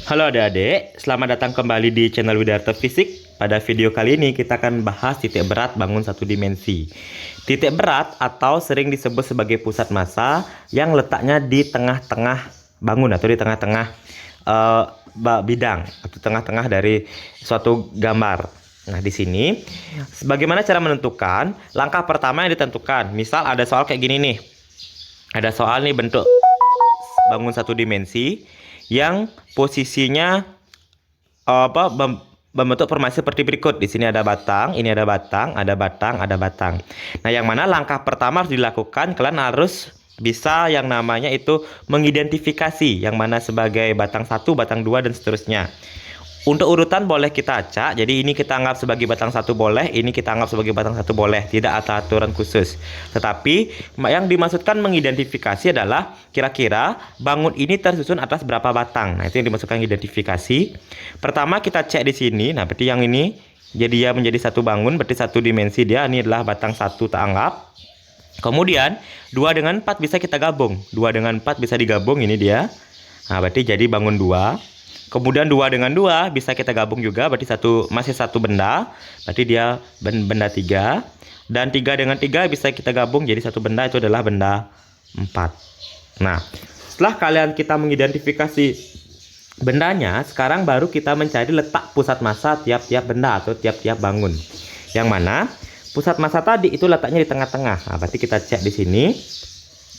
Halo adik-adik, selamat datang kembali di channel Widarto Fisik. Pada video kali ini kita akan bahas titik berat bangun satu dimensi. Titik berat atau sering disebut sebagai pusat massa yang letaknya di tengah-tengah bangun atau di tengah-tengah bidang atau tengah-tengah dari suatu gambar. Nah, di sini bagaimana cara menentukan? Langkah pertama yang ditentukan, misal ada soal kayak gini nih. Ada soal nih bentuk bangun satu dimensi yang posisinya membentuk formasi seperti berikut. Di sini ada batang, ini ada batang, ada batang, ada batang. Nah, yang mana langkah pertama harus dilakukan, kalian harus bisa yang namanya itu mengidentifikasi yang mana sebagai batang satu, batang dua, dan seterusnya. Untuk urutan boleh kita acak, jadi ini kita anggap sebagai batang satu boleh, ini kita anggap sebagai batang satu boleh, tidak ada aturan khusus. Tetapi yang dimaksudkan mengidentifikasi adalah kira-kira bangun ini tersusun atas berapa batang. Nah, itu yang dimaksudkan identifikasi. Pertama kita cek di sini, nah berarti yang ini jadi dia menjadi satu bangun, berarti satu dimensi dia, ini adalah batang satu tak anggap. Kemudian 2 dengan 4 bisa kita gabung, 2 dengan 4 bisa digabung, ini dia. Nah, berarti jadi bangun 2. Kemudian 2 dengan 2 bisa kita gabung juga, berarti masih satu benda, berarti dia benda 3. Dan 3 dengan 3 bisa kita gabung jadi satu benda, itu adalah benda 4. Nah, setelah kita mengidentifikasi bendanya, sekarang baru kita mencari letak pusat massa tiap-tiap benda atau tiap-tiap bangun. Yang mana pusat massa tadi itu letaknya di tengah-tengah. Nah, berarti kita cek di sini.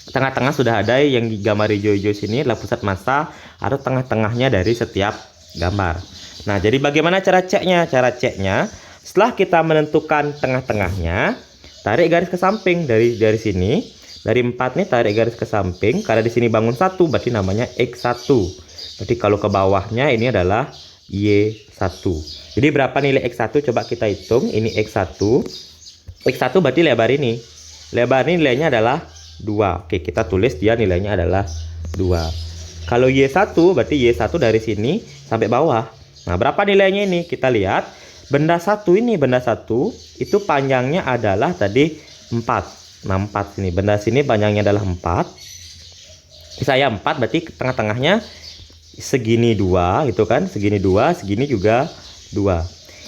Tengah-tengah sudah ada yang gambar hijau-hijau sini adalah pusat massa atau tengah-tengahnya dari setiap gambar. Nah, jadi bagaimana cara ceknya? Cara ceknya, setelah kita menentukan tengah-tengahnya, tarik garis ke samping dari sini. Dari 4 nih tarik garis ke samping, karena di sini bangun 1 berarti namanya X1. Berarti kalau ke bawahnya ini adalah Y1. Jadi berapa nilai X1? Coba kita hitung. Ini X1. X1 berarti lebar ini. Lebar ini nilainya adalah 2. Oke, kita tulis dia nilainya adalah 2. Kalau Y1 berarti Y1 dari sini sampai bawah. Nah, berapa nilainya ini? Kita lihat. Benda 1 ini, benda 1 itu panjangnya adalah tadi 4. Nah, 4 sini. Benda sini panjangnya adalah 4. Saya 4 berarti tengah-tengahnya segini 2 gitu kan. Segini 2, segini juga 2.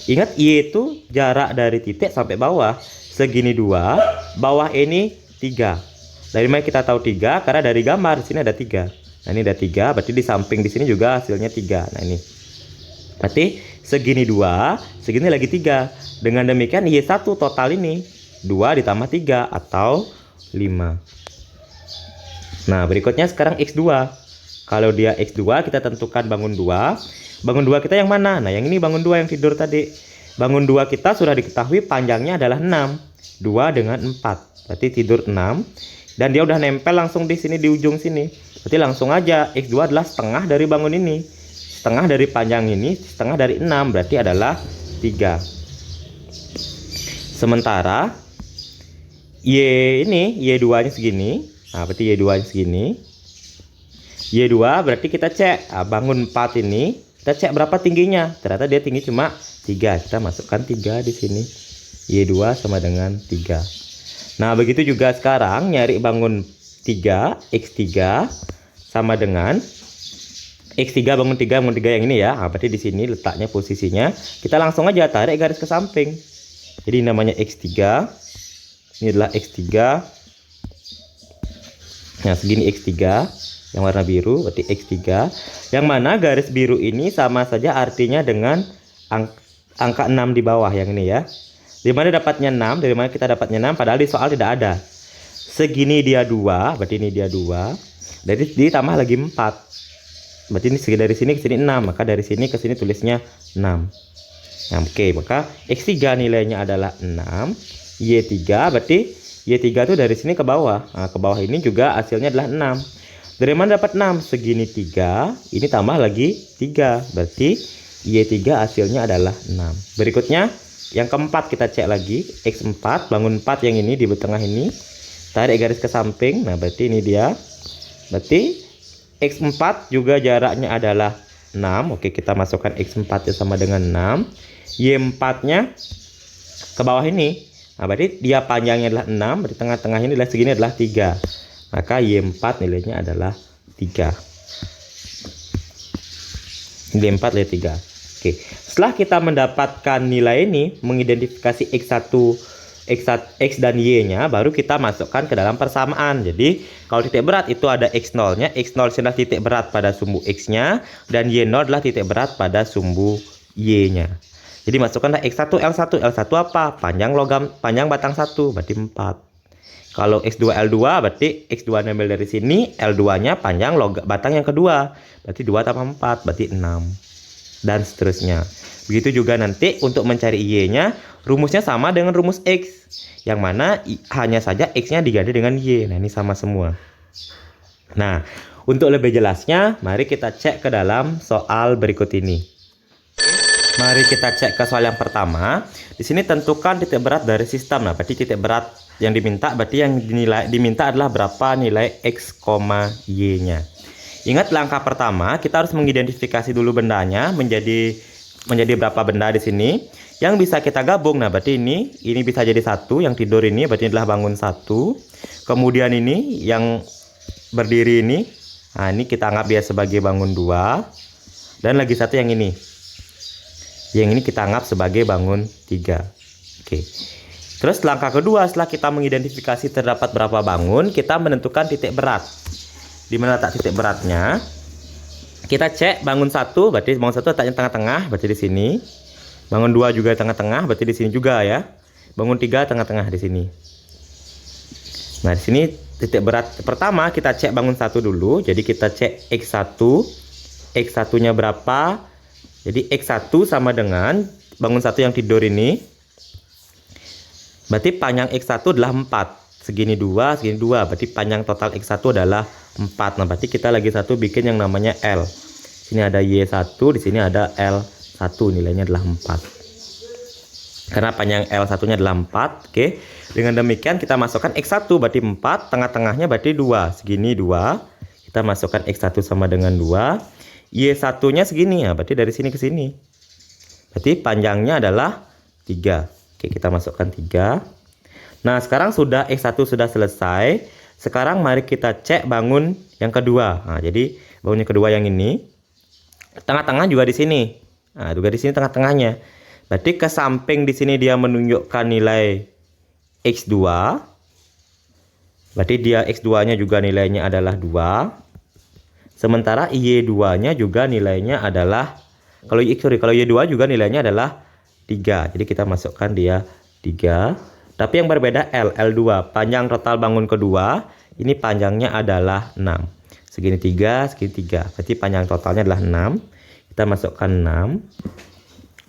Ingat Y itu jarak dari titik sampai bawah. Segini 2, bawah ini 3. Dari mana kita tahu 3? Karena dari gambar di sini ada 3. Nah, ini ada 3, berarti di samping di sini juga hasilnya 3. Nah, ini. Berarti segini 2, segini lagi 3. Dengan demikian Y1 total ini 2 ditambah 3 atau 5. Nah, berikutnya sekarang X2. Kalau dia X2 kita tentukan bangun 2. Bangun 2 kita yang mana? Nah, yang ini bangun 2 yang tidur tadi. Bangun 2 kita sudah diketahui panjangnya adalah 6. 2 dengan 4. Berarti tidur 6. Dan dia udah nempel langsung di sini di ujung sini. Berarti langsung aja X2 adalah setengah dari bangun ini. Setengah dari panjang ini, setengah dari 6 berarti adalah 3. Sementara Y ini, Y2-nya segini. Nah, berarti Y2-nya segini. Y2 berarti kita cek. Nah, bangun 4 ini kita cek berapa tingginya. Ternyata dia tinggi cuma 3. Kita masukkan 3 di sini. Y2 sama dengan 3. Nah, begitu juga sekarang nyari bangun 3, X3 sama dengan X3 bangun 3 yang ini ya. Nah, berarti di sini letaknya posisinya. Kita langsung aja tarik garis ke samping. Jadi namanya X3. Ini adalah X3. Nah, segini X3 yang warna biru berarti X3. Yang mana garis biru ini sama saja artinya dengan angka 6 di bawah yang ini ya. Di mana dapatnya 6? Dari mana kita dapatnya 6? Padahal di soal tidak ada. Segini dia 2, berarti ini dia 2. Dari ditambah lagi 4. Berarti ini dari sini ke sini 6, maka dari sini ke sini tulisnya 6. Nah, oke, maka X3 nilainya adalah 6. Y3 berarti Y3 itu dari sini ke bawah. Nah, ke bawah ini juga hasilnya adalah 6. Dari mana dapat 6? Segini 3, ini tambah lagi 3. Berarti Y3 hasilnya adalah 6. Berikutnya yang keempat kita cek lagi, X4, bangun 4 yang ini di tengah ini. Tarik garis ke samping. Nah, berarti ini dia. Berarti X4 juga jaraknya adalah 6. Oke, kita masukkan X4 sama dengan 6. Y4-nya ke bawah ini. Nah, berarti dia panjangnya adalah 6, berarti tengah-tengahnya adalah segini adalah 3. Maka Y4 nilainya adalah 3. Nilai 4, nilai 3. Oke, setelah kita mendapatkan nilai ini, mengidentifikasi X1, X dan Y-nya, baru kita masukkan ke dalam persamaan. Jadi, kalau titik berat itu ada X0-nya, X0 adalah titik berat pada sumbu X-nya, dan Y0 adalah titik berat pada sumbu Y-nya. Jadi, masukkanlah X1, L1. L1 apa? Panjang batang 1, berarti 4. Kalau X2, L2, berarti X2 ambil dari sini, L2-nya panjang batang yang kedua, berarti 2 tambah 4, berarti 6. Dan seterusnya. Begitu juga nanti untuk mencari Y-nya, rumusnya sama dengan rumus X, yang mana hanya saja X-nya diganti dengan Y. Nah, ini sama semua. Nah, untuk lebih jelasnya, mari kita cek ke dalam soal berikut ini. Mari kita cek ke soal yang pertama. Di sini tentukan titik berat dari sistem. Nah, berarti titik berat yang diminta, berarti yang diminta adalah berapa nilai X, Y-nya. Ingat langkah pertama, kita harus mengidentifikasi dulu bendanya menjadi berapa benda di sini yang bisa kita gabung. Nah, berarti ini bisa jadi satu, yang tidur ini berarti adalah bangun satu. Kemudian ini yang berdiri ini, nah ini kita anggap dia sebagai bangun 2. Dan lagi satu yang ini. Yang ini kita anggap sebagai bangun 3. Oke. Terus langkah kedua, setelah kita mengidentifikasi terdapat berapa bangun, kita menentukan titik berat. Di mana letak titik beratnya? Kita cek bangun 1, berarti bangun 1 letaknya tengah-tengah, berarti di sini. Bangun 2 juga tengah-tengah, berarti di sini juga ya. Bangun 3 tengah-tengah di sini. Nah, di sini titik berat pertama kita cek bangun 1 dulu. Jadi kita cek X1. X1-nya berapa? Jadi X1 sama dengan bangun 1 yang tidur ini. Berarti panjang X1 adalah 4. Segini 2, segini 2. Berarti panjang total X1 adalah 4. Nah, berarti kita lagi satu bikin yang namanya L. Sini ada Y1, di sini ada L1, nilainya adalah 4. Karena panjang L1-nya adalah 4. Oke. Dengan demikian kita masukkan X1 berarti 4, tengah-tengahnya berarti 2. Segini 2. Kita masukkan X1 sama dengan 2. Y1-nya segini ya, berarti dari sini ke sini. Berarti panjangnya adalah 3. Oke, kita masukkan 3. Nah, sekarang sudah X1 sudah selesai. Sekarang mari kita cek bangun yang kedua. Nah, jadi bangun yang kedua yang ini. Tengah-tengah juga di sini. Nah, juga di sini tengah-tengahnya. Berarti ke samping di sini dia menunjukkan nilai X2. Berarti dia X2-nya juga nilainya adalah 2. Sementara Y2-nya juga nilainya adalah, kalau Y2 juga nilainya adalah 3. Jadi kita masukkan dia 3. Tapi yang berbeda L2. Panjang total bangun kedua, ini panjangnya adalah 6. Segini 3, segini 3. Berarti panjang totalnya adalah 6. Kita masukkan 6.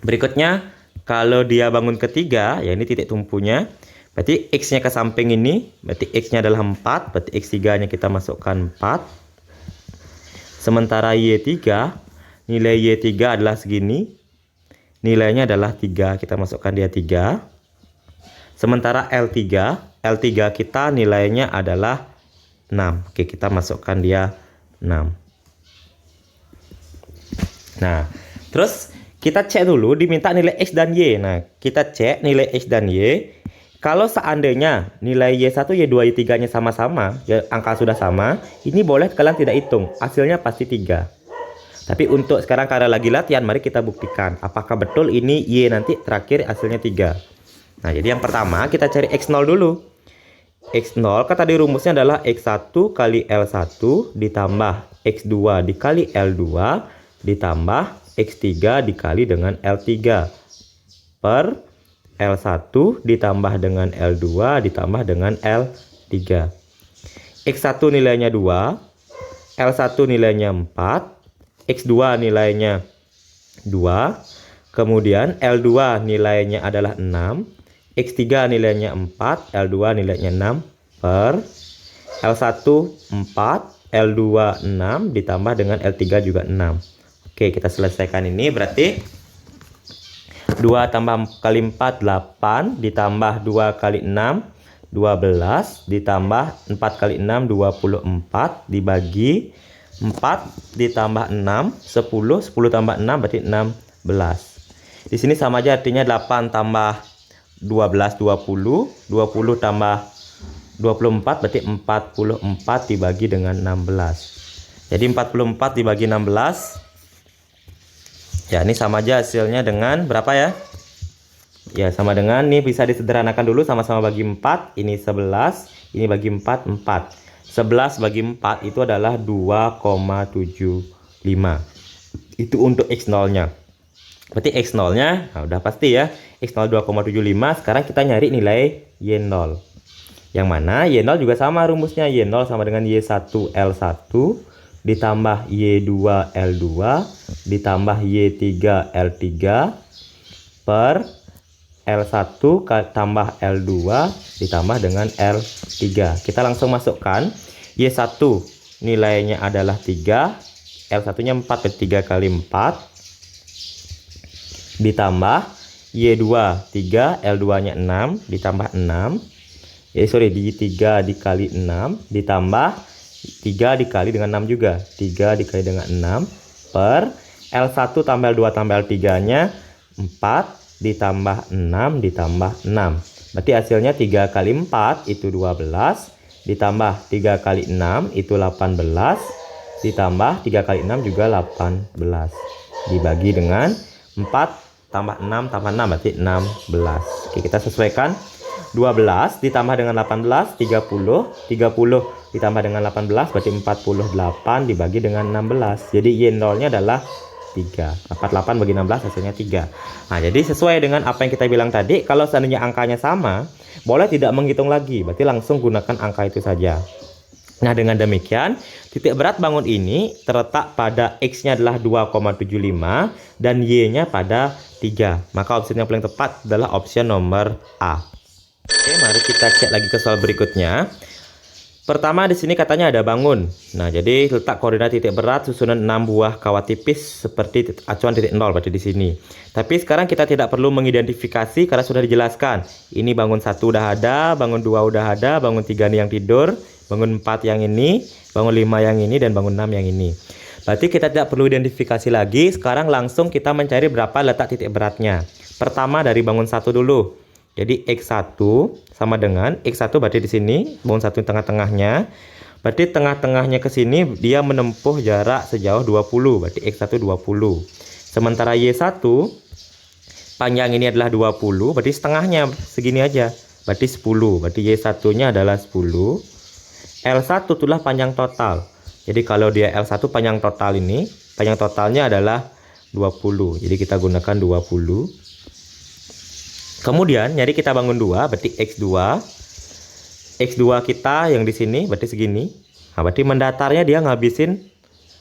Berikutnya, kalau dia bangun ketiga, ya ini titik tumpunya. Berarti X-nya ke samping ini, berarti X-nya adalah 4. Berarti X3-nya kita masukkan 4. Sementara Y3, nilai Y3 adalah segini. Nilainya adalah 3. Kita masukkan dia 3. Sementara L3 kita nilainya adalah 6. Oke, kita masukkan dia 6. Nah, terus kita cek dulu diminta nilai X dan Y. Nah, kita cek nilai X dan Y. Kalau seandainya nilai Y1, Y2, Y3-nya sama-sama, ya angka sudah sama, ini boleh kalian tidak hitung. Hasilnya pasti 3. Tapi untuk sekarang karena lagi latihan, mari kita buktikan apakah betul ini Y nanti terakhir hasilnya 3. Nah, jadi yang pertama kita cari X0 dulu. X0 kan tadi rumusnya adalah X1 kali L1 ditambah X2 dikali L2 ditambah X3 dikali dengan L3 per L1 ditambah dengan L2 ditambah dengan L3. X1 nilainya 2, L1 nilainya 4, X2 nilainya 2, kemudian L2 nilainya adalah 6, X3 nilainya 4, L2 nilainya 6 per L1 4, L2 6 ditambah dengan L3 juga 6. Oke, kita selesaikan ini. Berarti 2 tambah kali 4 8 ditambah 2 kali 6 12 ditambah 4 kali 6 24 dibagi 4 ditambah 6 10 tambah 6 berarti 16. Di sini sama aja artinya 8 tambah 12 20 tambah 24 berarti 44 dibagi dengan 16. Jadi 44 dibagi 16 Ya, ini sama aja hasilnya dengan berapa ya? Ya, sama dengan nih, bisa disederhanakan dulu, sama-sama bagi 4. Ini 11, ini bagi 4, 4. 11 bagi 4 itu adalah 2,75. Itu untuk X0-nya. Berarti X0-nya, nah udah pasti ya. X0 2,75. Sekarang kita nyari nilai Y0. Yang mana Y0 juga sama rumusnya. Y0 sama dengan Y1L1 ditambah Y2L2 ditambah Y3L3 per L1 tambah L2 ditambah dengan L3. Kita langsung masukkan. Y1 nilainya adalah 3, L1 nya 4, berarti 3 kali 4 ditambah Y2 3, L2 nya 6 ditambah 6, di 3 dikali 6 ditambah 3 dikali dengan 6 juga, 3 dikali dengan 6 per L1 tambah L2 tambah L3 nya 4 ditambah 6 ditambah 6. Berarti hasilnya 3 kali 4 itu 12 ditambah 3 kali 6 itu 18 ditambah 3 kali 6 juga 18 dibagi dengan 4 tambah 6 tambah 6 berarti 16. Oke, kita sesuaikan. 12 ditambah dengan 18 30, 30 ditambah dengan 18 berarti 48 dibagi dengan 16. Jadi Y0 nya adalah 3. 48 bagi 16 hasilnya 3. Nah, jadi sesuai dengan apa yang kita bilang tadi, kalau seandainya angkanya sama, boleh tidak menghitung lagi, berarti langsung gunakan angka itu saja. Nah, dengan demikian, titik berat bangun ini terletak pada X-nya adalah 2,75 dan Y-nya pada 3. Maka opsi yang paling tepat adalah opsi nomor A. Oke, mari kita cek lagi ke soal berikutnya. Pertama di sini katanya ada bangun. Nah, jadi letak koordinat titik berat susunan 6 buah kawat tipis seperti acuan titik 0 berarti di sini. Tapi sekarang kita tidak perlu mengidentifikasi karena sudah dijelaskan. Ini bangun 1 udah ada, bangun 2 udah ada, bangun 3 nih yang tidur, bangun 4 yang ini, bangun 5 yang ini, dan bangun 6 yang ini. Berarti kita tidak perlu identifikasi lagi. Sekarang langsung kita mencari berapa letak titik beratnya. Pertama dari bangun 1 dulu. Jadi X1 sama dengan X1 berarti di sini bangun 1 tengah-tengahnya. Berarti tengah-tengahnya ke sini dia menempuh jarak sejauh 20. Berarti X1 20. Sementara Y1 panjang ini adalah 20, berarti setengahnya segini aja. Berarti 10. Berarti Y1-nya adalah 10. L1 itulah panjang total. Jadi kalau dia L1 panjang total ini, panjang totalnya adalah 20. Jadi kita gunakan 20. Kemudian nyari kita bangun 2, berarti X2. X2 kita yang di sini berarti segini. Nah, berarti mendatarnya dia ngabisin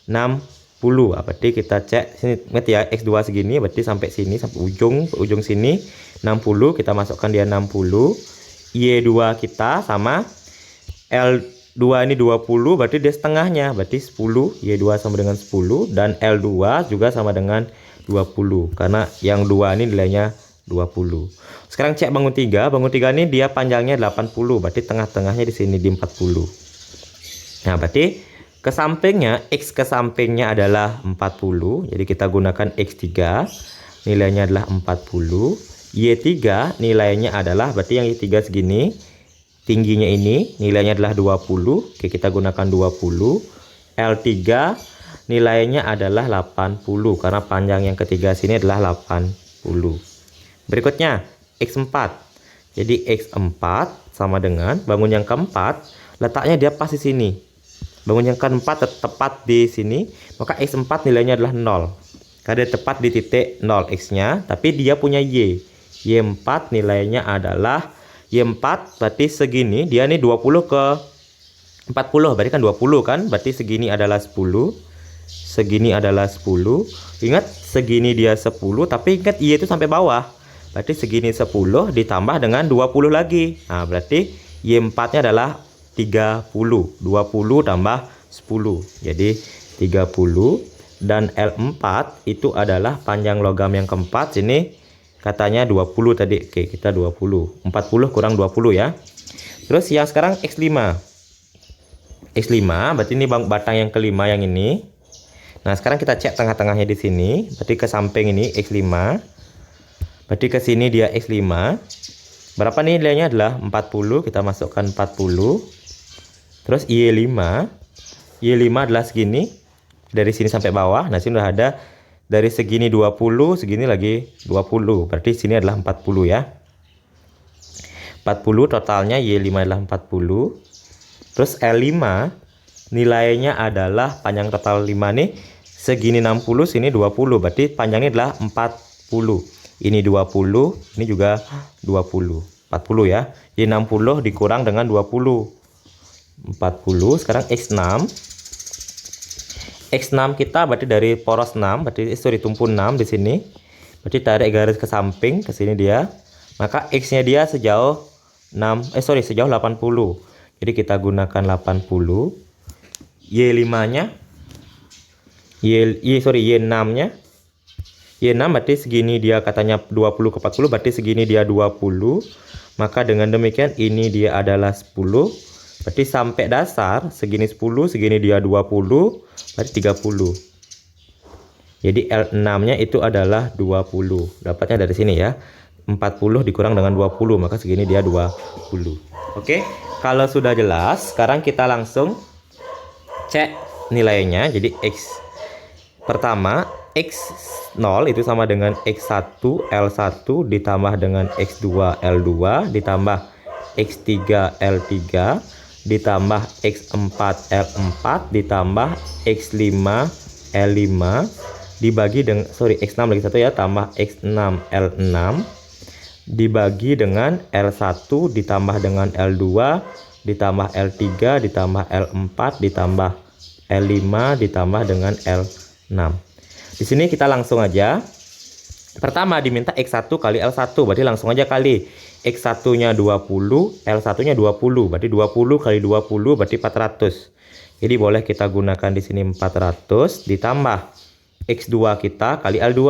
60. Nah, berarti kita cek sini, ingat ya, X2 segini berarti sampai sini, sampai ujung sini 60, kita masukkan dia 60. Y2 kita sama L2 ini 20, berarti dia setengahnya, berarti 10. Y2 sama dengan 10 dan L2 juga sama dengan 20 karena yang 2 ini nilainya 20. Sekarang cek bangun 3. Bangun 3 ini dia panjangnya 80, berarti tengah-tengahnya di sini di 40. Nah, berarti ke sampingnya, X ke sampingnya adalah 40. Jadi kita gunakan X3. Nilainya adalah 40. Y3 nilainya adalah, berarti yang Y3 segini. Tingginya ini nilainya adalah 20. Oke, kita gunakan 20. L3 nilainya adalah 80 karena panjang yang ketiga sini adalah 80. Berikutnya X4. Jadi X4 sama dengan bangun yang keempat, letaknya dia pas di sini. Bangun yang keempat tepat di sini, maka X4 nilainya adalah 0. Karena dia tepat di titik 0 X-nya, tapi dia punya Y. Y4 nilainya adalah Y4 berarti segini, dia ini 20 ke 40, berarti kan 20 kan? Berarti segini adalah 10. Segini adalah 10. Ingat segini dia 10, tapi ingat Y itu sampai bawah. Berarti segini 10 ditambah dengan 20 lagi. Nah, berarti Y4-nya adalah 30. 20 tambah 10. Jadi 30. Dan L4 itu adalah panjang logam yang keempat. Sini katanya 20 tadi. Oke, kita 20. 40 kurang 20 ya. Terus yang sekarang X5. X5 berarti ini batang yang kelima yang ini. Nah, sekarang kita cek tengah-tengahnya di sini. Berarti ke samping ini X5. Berarti ke sini dia X5. Berapa nih nilainya adalah 40. Kita masukkan 40. Terus Y5. Y5 adalah segini. Dari sini sampai bawah. Nah, sini udah ada dari segini 20, segini lagi 20. Berarti sini adalah 40 ya. 40 totalnya Y5 adalah 40. Terus L5 nilainya adalah panjang total 5 nih. Segini 60, sini 20. Berarti panjangnya adalah 40. Ini 20, ini juga 20. 40 ya. Y60 dikurang dengan 20. 40. Sekarang X6. X6 kita berarti dari poros 6, berarti tumpu 6 di sini. Berarti tarik garis ke samping, ke sini dia. Maka X-nya dia sejauh sejauh 80. Jadi kita gunakan 80. Y5-nya Y6-nya Y6 berarti segini dia katanya 20 ke 40, berarti segini dia 20. Maka dengan demikian ini dia adalah 10. Berarti sampai dasar segini 10, segini dia 20, berarti 30. Jadi L6-nya itu adalah 20. Dapatnya dari sini ya. 40 dikurang dengan 20, maka segini dia 20. Oke, kalau sudah jelas, sekarang kita langsung cek nilainya. Jadi X pertama, X0 itu sama dengan X1 L1 ditambah dengan X2 L2 ditambah X3 L3 ditambah X4 L4 ditambah X5 L5 dibagi dengan X6 lagi satu ya, tambah X6 L6 dibagi dengan L1 ditambah dengan L2 ditambah L3 ditambah L4 ditambah L5 ditambah dengan L6. Di sini kita langsung aja. Pertama diminta X1 kali L1, berarti langsung aja kali. X1-nya 20, L1-nya 20, berarti 20 kali 20 berarti 400. Jadi boleh kita gunakan di sini 400 ditambah X2 kita kali L2.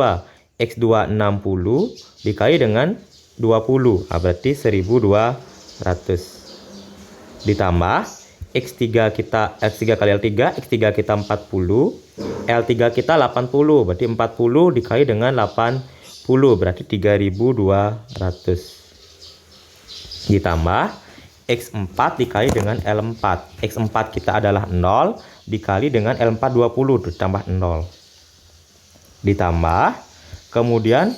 X2 60 dikali dengan 20, berarti 1200. Ditambah X3 kita X3 kali L3, X3 kita 40, L3 kita 80, berarti 40 dikali dengan 80 berarti 3200. Ditambah X4 dikali dengan L4. X4 kita adalah 0 dikali dengan L4 20 ditambah 0. Ditambah kemudian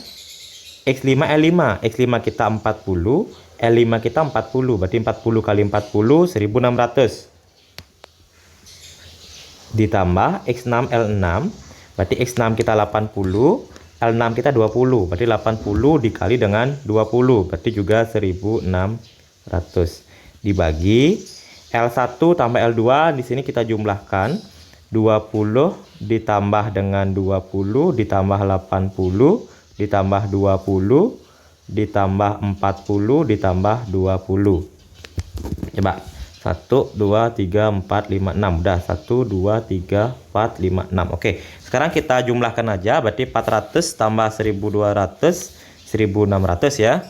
X5 L5. X5 kita 40, L5 kita 40, berarti 40 kali 40 1600. Ditambah X6 L6, berarti X6 kita 80, L6 kita 20, berarti 80 dikali dengan 20, berarti juga 1600. Dibagi L1 tambah L2, di sini kita jumlahkan 20 ditambah dengan 20 ditambah 80 ditambah 20 ditambah 40 ditambah 20. Coba 1 2 3 4 5 6. Udah 1 2 3 4 5 6. Oke, sekarang kita jumlahkan aja, berarti 400 tambah 1200 1600 ya.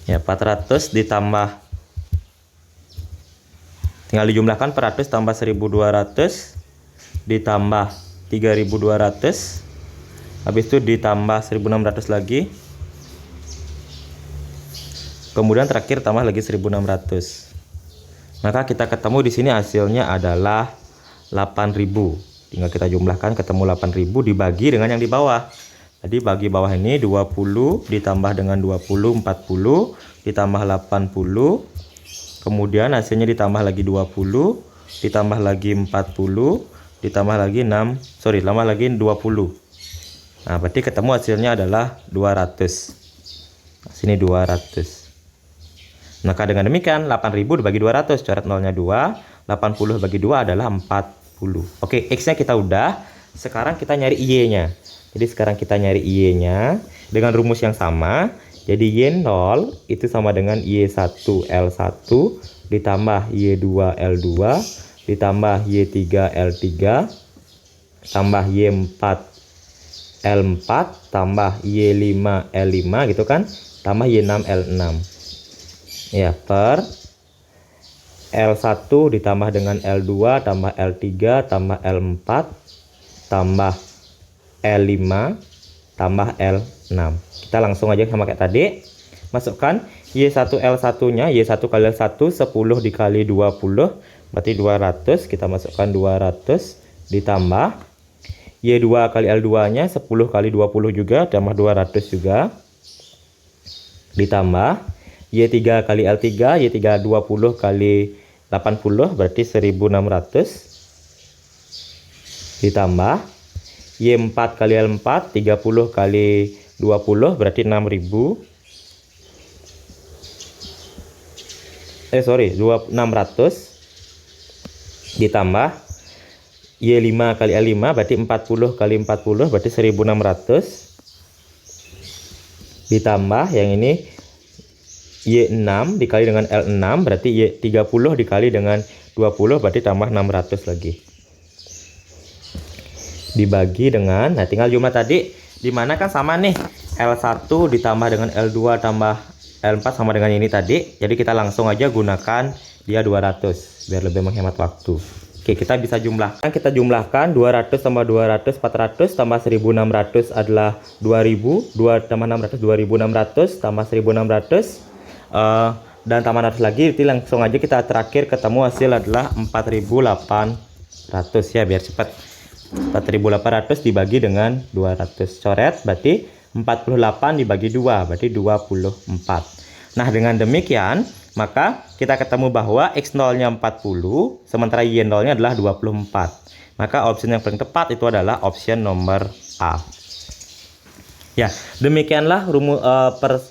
Ya, 400 ditambah, tinggal dijumlahkan 400 tambah 1200 ditambah 3200. Habis itu ditambah 1600 lagi. Kemudian terakhir tambah lagi 1600. Maka kita ketemu di sini hasilnya adalah 8000. Tinggal kita jumlahkan, ketemu 8000 dibagi dengan yang di bawah. Jadi bagi bawah ini 20 ditambah dengan 20 40 ditambah 80. Kemudian hasilnya ditambah lagi 20 ditambah lagi 40 ditambah lagi tambah lagi 20. Nah, berarti ketemu hasilnya adalah 200. Sini 200. Maka dengan demikian 8000 dibagi 200, coret nolnya 2, 80 bagi 2 adalah 40. Oke, X-nya kita udah. Sekarang kita nyari Y-nya. Jadi sekarang kita nyari Y-nya dengan rumus yang sama. Jadi Y0 itu sama dengan Y1 L1 ditambah Y2 L2 ditambah Y3 L3 tambah Y4 L4 tambah Y5 L5 gitu kan, tambah Y6 L6 ya, per L1 ditambah dengan L2 tambah L3 tambah L4 tambah L5 tambah L6. Kita langsung aja sama kayak tadi, masukkan Y1 L1 nya, Y1 kali L1 10 dikali 20 berarti 200. Kita masukkan 200 ditambah Y2 kali L2 nya 10 kali 20 juga, tambah 200 juga. Ditambah Y3 kali L3, Y3 20 kali 80 berarti 1600. Ditambah Y4 kali L4, 30 kali 20 berarti 6000. 600. Ditambah Y5 kali L5 berarti 40 kali 40 berarti 1600. Ditambah yang ini Y6 dikali dengan L6 berarti Y30 dikali dengan 20 berarti tambah 600 lagi. Dibagi dengan, nah tinggal jumlah tadi dimana kan sama nih, L1 ditambah dengan L2 tambah L4 sama dengan ini tadi. Jadi kita langsung aja gunakan dia 200 biar lebih menghemat waktu. Oke, kita bisa jumlahkan. Kita jumlahkan 200 tambah 200 400 tambah 1600 adalah 2000. 2 tambah 600 2600 tambah 1600 dan tambah 100 lagi. Jadi langsung aja kita terakhir ketemu hasil adalah 4800 ya, biar cepat. 4800 dibagi dengan 200 coret berarti 48 dibagi 2 berarti 24. Nah, dengan demikian maka kita ketemu bahwa X0 nya 40 sementara Y0 nya adalah 24. Maka opsi yang paling tepat itu adalah opsi nomor A. Ya, demikianlah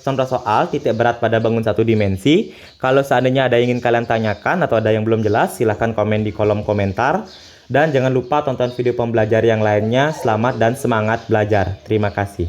contoh soal titik berat pada bangun satu dimensi. Kalau seandainya ada yang ingin kalian tanyakan atau ada yang belum jelas, silahkan komen di kolom komentar. Dan jangan lupa tonton video pembelajar yang lainnya. Selamat dan semangat belajar. Terima kasih.